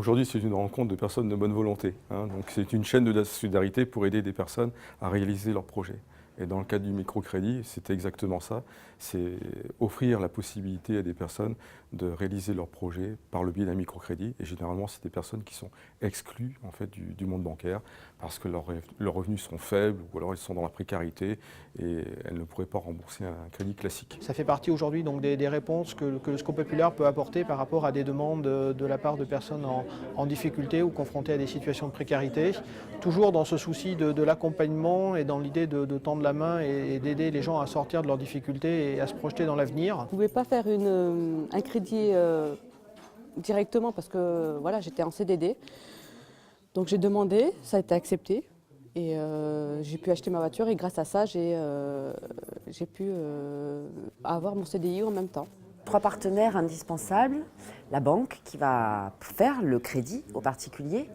Aujourd'hui, c'est une rencontre de personnes de bonne volonté, hein. Donc c'est une chaîne de la solidarité pour aider des personnes à réaliser leurs projets. Et dans le cadre du microcrédit, c'est exactement ça, c'est offrir la possibilité à des personnes de réaliser leurs projets par le biais d'un microcrédit. Et généralement, c'est des personnes qui sont exclues en fait, du monde bancaire parce que leurs revenus sont faibles ou alors elles sont dans la précarité et elles ne pourraient pas rembourser un crédit classique. Ça fait partie aujourd'hui donc des réponses que le Secours populaire peut apporter par rapport à des demandes de la part de personnes en difficulté ou confrontées à des situations de précarité, toujours dans ce souci de l'accompagnement et dans l'idée de tendre la main et d'aider les gens à sortir de leurs difficultés et à se projeter dans l'avenir. Je ne pouvais pas faire un crédit directement parce que voilà, j'étais en CDD. Donc j'ai demandé, ça a été accepté et j'ai pu acheter ma voiture et grâce à ça, j'ai pu avoir mon CDI en même temps. 3 partenaires indispensables, la banque qui va faire le crédit aux particuliers,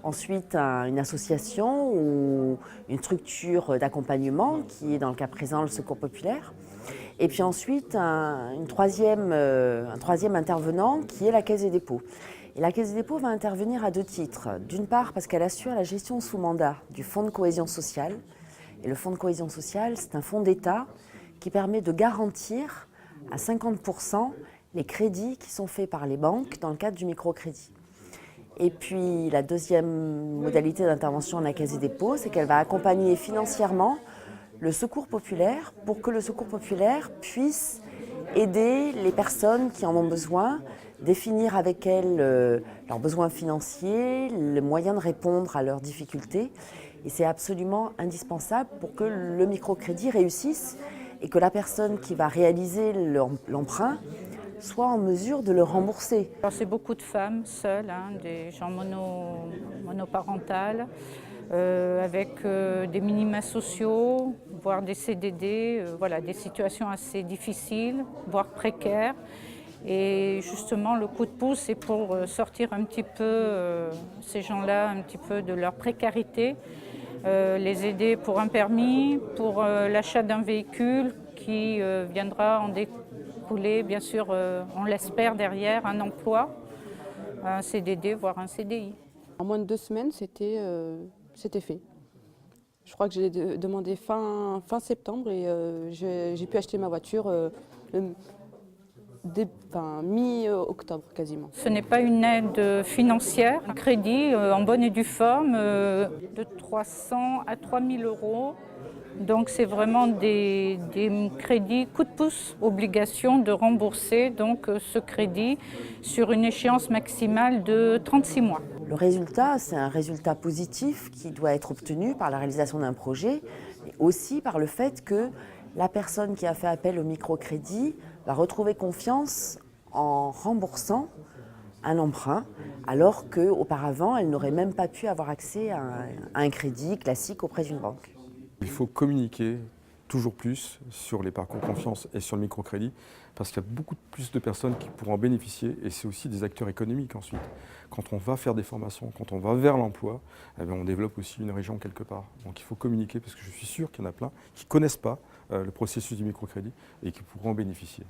ensuite une association ou une structure d'accompagnement qui est dans le cas présent le Secours populaire, et puis ensuite un troisième intervenant qui est la Caisse des dépôts. Et la Caisse des dépôts va intervenir à 2 titres. D'une part parce qu'elle assure la gestion sous mandat du Fonds de cohésion sociale. Et le Fonds de cohésion sociale, c'est un fonds d'État qui permet de garantir à 50% les crédits qui sont faits par les banques dans le cadre du microcrédit. Et puis la deuxième modalité d'intervention de la Caisse des dépôts, c'est qu'elle va accompagner financièrement le Secours populaire pour que le Secours populaire puisse aider les personnes qui en ont besoin, définir avec elles leurs besoins financiers, les moyens de répondre à leurs difficultés. Et c'est absolument indispensable pour que le microcrédit réussisse et que la personne qui va réaliser l'emprunt soit en mesure de le rembourser. C'est beaucoup de femmes seules, hein, des gens monoparentales, avec des minima sociaux, voire des CDD, voilà, des situations assez difficiles, voire précaires. Et justement, le coup de pouce, c'est pour sortir un petit peu ces gens-là, un petit peu de leur précarité, les aider pour un permis, pour l'achat d'un véhicule qui viendra en découler, bien sûr, on l'espère derrière, un emploi, un CDD, voire un CDI. En moins de 2 semaines, c'était fait. Je crois que j'ai demandé fin septembre et j'ai pu acheter ma voiture mi-octobre quasiment. Ce n'est pas une aide financière, un crédit en bonne et due forme de 300 à 3 000 €. Donc c'est vraiment des crédits coup de pouce, obligation de rembourser donc, ce crédit sur une échéance maximale de 36 mois. Le résultat, c'est un résultat positif qui doit être obtenu par la réalisation d'un projet, mais aussi par le fait que la personne qui a fait appel au microcrédit va retrouver confiance en remboursant un emprunt, alors qu'auparavant, elle n'aurait même pas pu avoir accès à un crédit classique auprès d'une banque. Il faut communiquer toujours plus sur les parcours confiance et sur le microcrédit parce qu'il y a beaucoup plus de personnes qui pourront en bénéficier et c'est aussi des acteurs économiques ensuite. Quand on va faire des formations, quand on va vers l'emploi, eh bien on développe aussi une région quelque part. Donc il faut communiquer parce que je suis sûr qu'il y en a plein qui ne connaissent pas le processus du microcrédit et qui pourront en bénéficier.